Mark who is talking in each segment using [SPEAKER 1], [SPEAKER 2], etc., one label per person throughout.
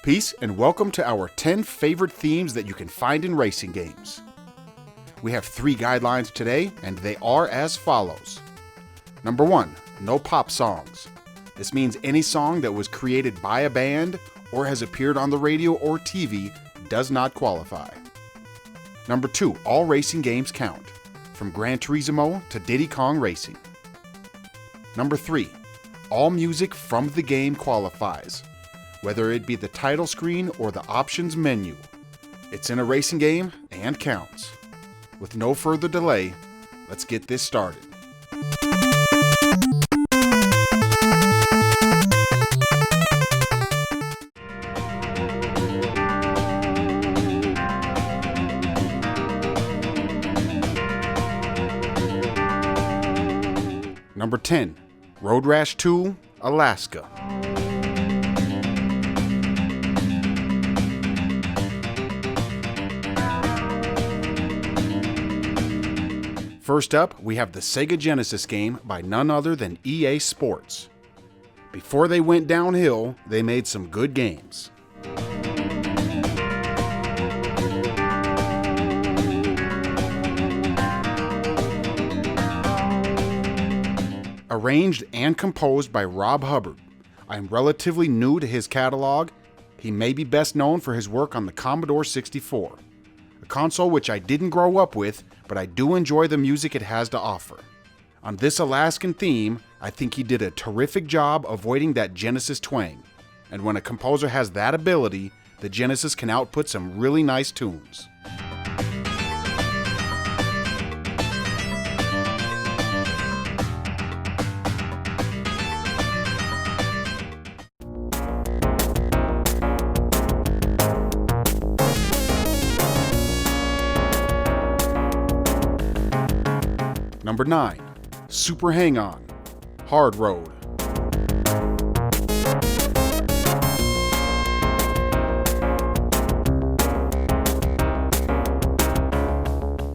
[SPEAKER 1] Peace and welcome to our 10 favorite themes that you can find in racing games. We have 3 guidelines today, and they are as follows. Number 1, no pop songs. This means any song that was created by a band or has appeared on the radio or TV does not qualify. Number 2, all racing games count, from Gran Turismo to Diddy Kong Racing. Number 3, all music from the game qualifies, whether it be the title screen or the options menu. It's in a racing game and counts. With no further delay, let's get this started. Number 10, Road Rash 2, Alaska. First up, we have the Sega Genesis game by none other than EA Sports. Before they went downhill, they made some good games. Arranged and composed by Rob Hubbard. I'm relatively new to his catalog. He may be best known for his work on the Commodore 64, a console which I didn't grow up with, but I do enjoy the music it has to offer. On this Alaskan theme, I think he did a terrific job avoiding that Genesis twang, and when a composer has that ability, the Genesis can output some really nice tunes. Number 9, Super Hang-On, Hard Road.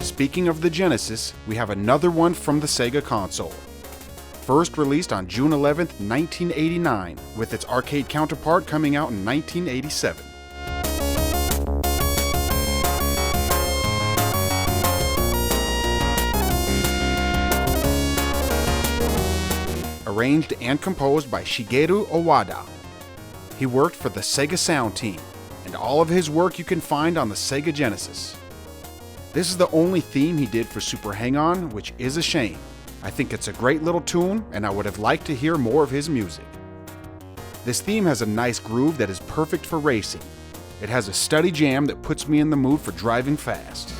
[SPEAKER 1] Speaking of the Genesis, we have another one from the Sega console. First released on June 11th, 1989, with its arcade counterpart coming out in 1987. Arranged and composed by Shigeru Owada. He worked for the Sega Sound team, and all of his work you can find on the Sega Genesis. This is the only theme he did for Super Hang-On, which is a shame. I think it's a great little tune, and I would have liked to hear more of his music. This theme has a nice groove that is perfect for racing. It has a steady jam that puts me in the mood for driving fast.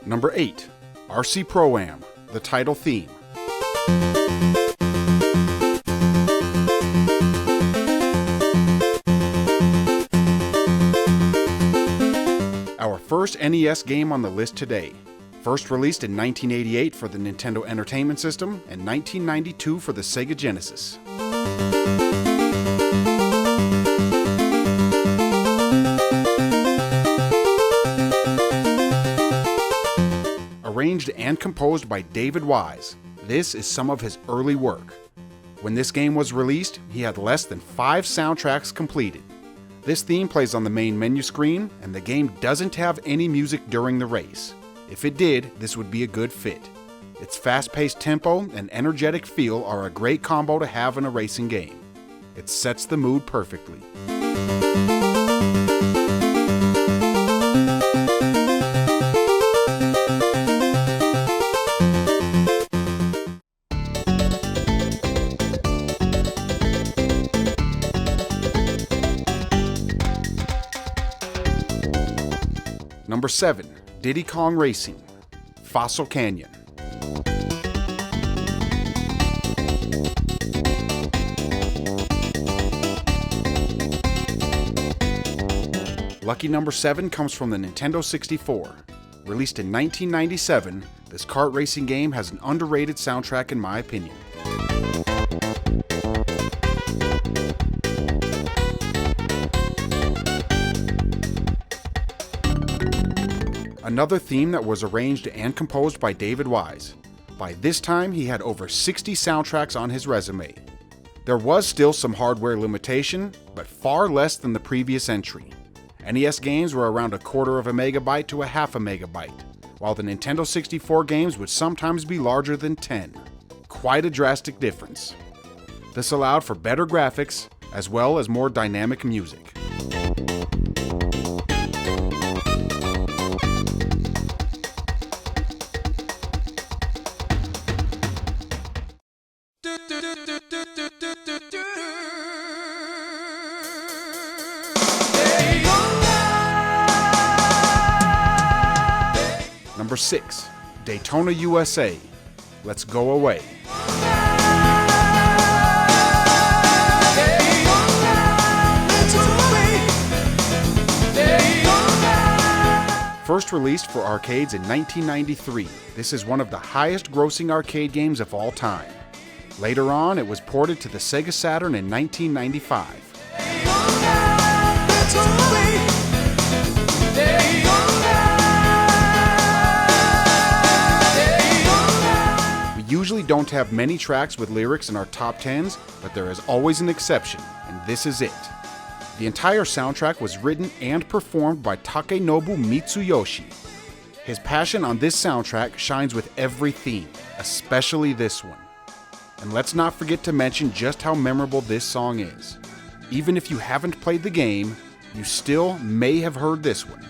[SPEAKER 1] Number 8, RC Pro-Am, the title theme. Our first NES game on the list today. First released in 1988 for the Nintendo Entertainment System and 1992 for the Sega Genesis. Arranged and composed by David Wise. This is some of his early work. When this game was released, he had less than 5 soundtracks completed. This theme plays on the main menu screen, and the game doesn't have any music during the race. If it did, this would be a good fit. Its fast-paced tempo and energetic feel are a great combo to have in a racing game. It sets the mood perfectly. Number 7, Diddy Kong Racing, Fossil Canyon. Lucky number 7 comes from the Nintendo 64. Released in 1997, this kart racing game has an underrated soundtrack in my opinion. another theme that was arranged and composed by David Wise. By this time, he had over 60 soundtracks on his resume. There was still some hardware limitation, but far less than the previous entry. NES games were around 1/4 MB to 1/2 MB, while the Nintendo 64 games would sometimes be larger than 10. Quite a drastic difference. This allowed for better graphics, as well as more dynamic music. Number 6, Daytona, USA. Let's Go Away. First released for arcades in 1993, this is one of the highest grossing arcade games of all time. Later on, it was ported to the Sega Saturn in 1995. We usually don't have many tracks with lyrics in our top 10s, but there is always an exception, and this is it. The entire soundtrack was written and performed by Takenobu Mitsuyoshi. His passion on this soundtrack shines with every theme, especially this one. And let's not forget to mention just how memorable this song is. Even if you haven't played the game, you still may have heard this one.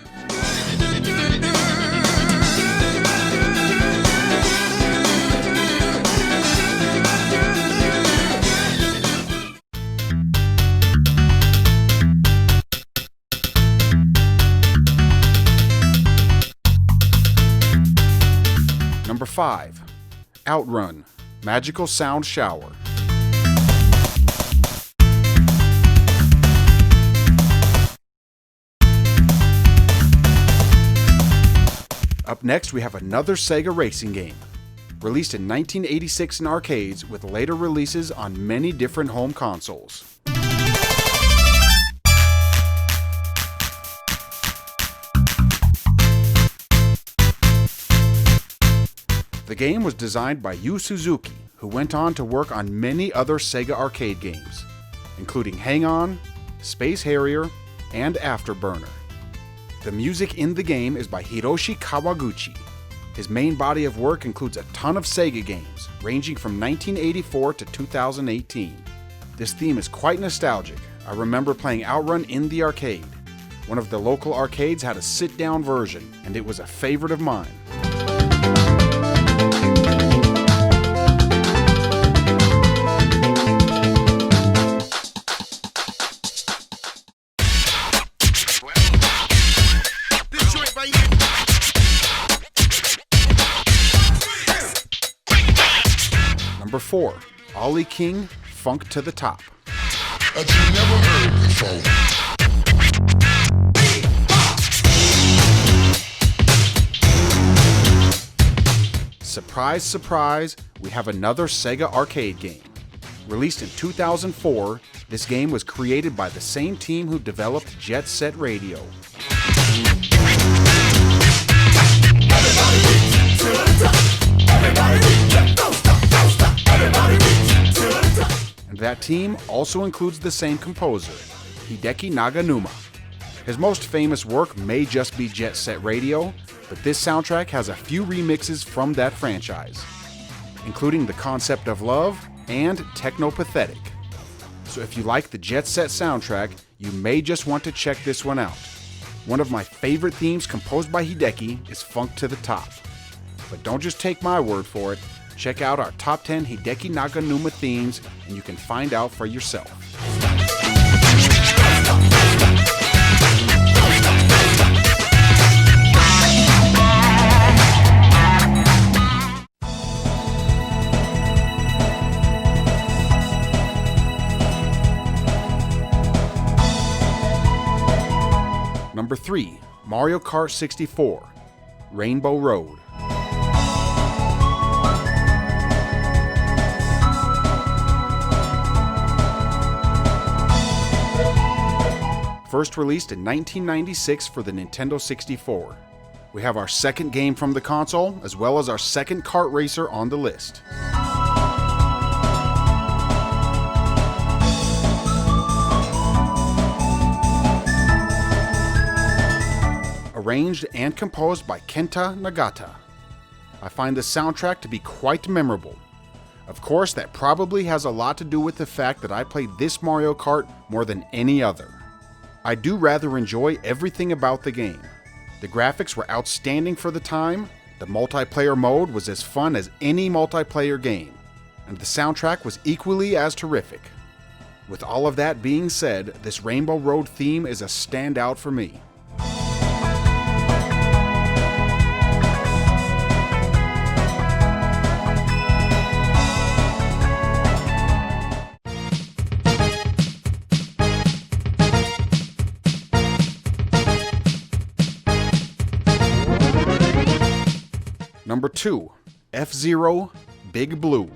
[SPEAKER 1] Number 5, OutRun, Magical Sound Shower. Up next, we have another Sega racing game. Released in 1986 in arcades, with later releases on many different home consoles. The game was designed by Yu Suzuki, who went on to work on many other Sega arcade games, including Hang On, Space Harrier, and Afterburner. The music in the game is by Hiroshi Kawaguchi. His main body of work includes a ton of Sega games, ranging from 1984 to 2018. This theme is quite nostalgic. I remember playing OutRun in the arcade. One of the local arcades had a sit-down version, and it was a favorite of mine. Number 4, Ollie King, Funk to the Top. Surprise, surprise, we have another Sega arcade game. Released in 2004, this game was created by the same team who developed Jet Set Radio. And that team also includes the same composer, Hideki Naganuma. His most famous work may just be Jet Set Radio, but this soundtrack has a few remixes from that franchise, including The Concept of Love and Technopathetic. So if you like the Jet Set soundtrack, you may just want to check this one out. One of my favorite themes composed by Hideki is Funk to the Top. But don't just take my word for it. Check out our top 10 Hideki Naganuma themes and you can find out for yourself. Number 3, Mario Kart 64, Rainbow Road. First released in 1996 for the Nintendo 64. We have our second game from the console, as well as our second kart racer on the list. Arranged and composed by Kenta Nagata. I find the soundtrack to be quite memorable. Of course, that probably has a lot to do with the fact that I played this Mario Kart more than any other. I do rather enjoy everything about the game. The graphics were outstanding for the time, the multiplayer mode was as fun as any multiplayer game, and the soundtrack was equally as terrific. With all of that being said, this Rainbow Road theme is a standout for me. Number 2, F-Zero Big Blue.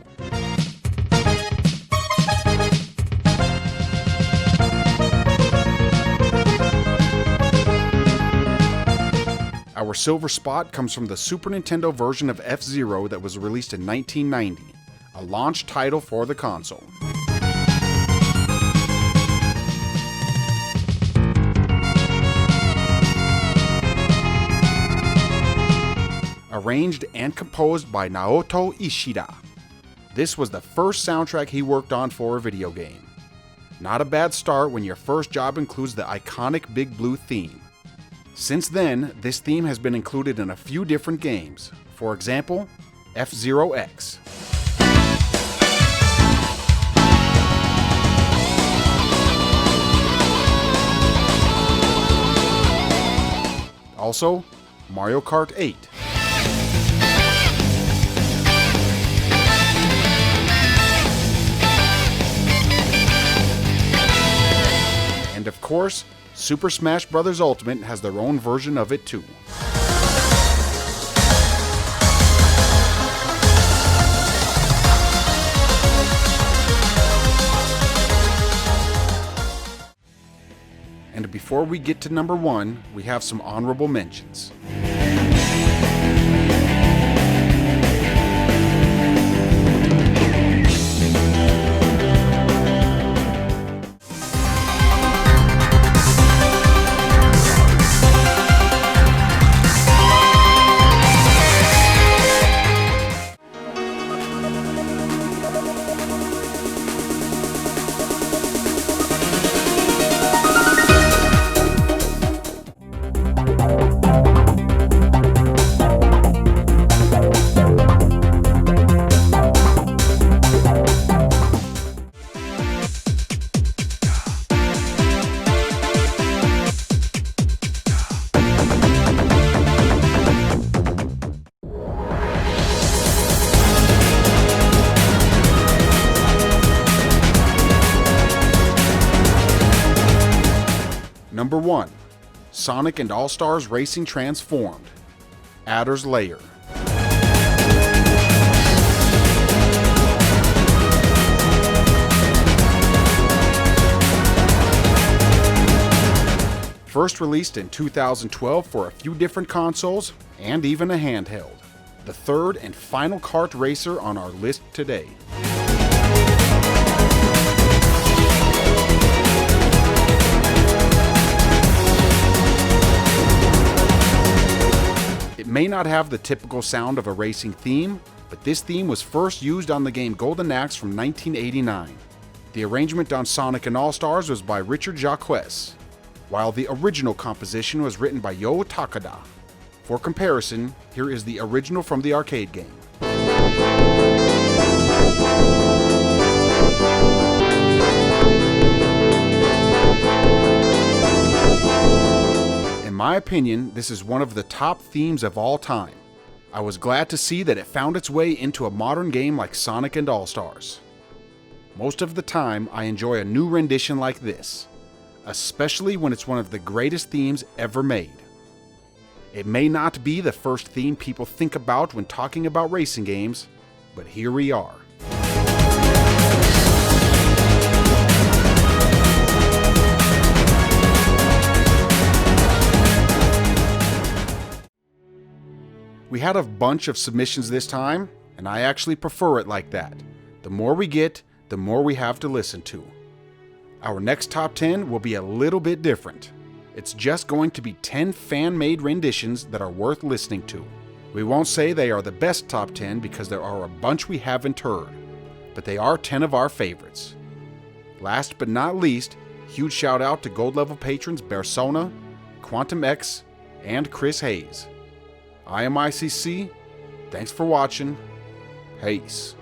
[SPEAKER 1] Our silver spot comes from the Super Nintendo version of F-Zero that was released in 1990, a launch title for the console. Arranged and composed by Naoto Ishida. This was the first soundtrack he worked on for a video game. Not a bad start when your first job includes the iconic Big Blue theme. Since then, this theme has been included in a few different games. For example, F-Zero X. Also, Mario Kart 8. And of course, Super Smash Bros. Ultimate has their own version of it too. And before we get to number 1, we have some honorable mentions. Number 1, Sonic and All-Stars Racing Transformed, Adder's Lair. First released in 2012 for a few different consoles and even a handheld. The third and final kart racer on our list today. It may not have the typical sound of a racing theme, but this theme was first used on the game Golden Axe from 1989. The arrangement on Sonic and All-Stars was by Richard Jacques, while the original composition was written by Yo Takada. For comparison, here is the original from the arcade game. In my opinion, this is one of the top themes of all time. I was glad to see that it found its way into a modern game like Sonic and All-Stars. Most of the time, I enjoy a new rendition like this, especially when it's one of the greatest themes ever made. It may not be the first theme people think about when talking about racing games, but here we are. We had a bunch of submissions this time, and I actually prefer it like that. The more we get, the more we have to listen to. Our next top 10 will be a little bit different. It's just going to be 10 fan-made renditions that are worth listening to. We won't say they are the best top 10 because there are a bunch we haven't heard, but they are 10 of our favorites. Last but not least, huge shout out to gold level patrons Bersona, Quantum X, and Chris Hayes. I am ICC. Thanks for watching. Peace.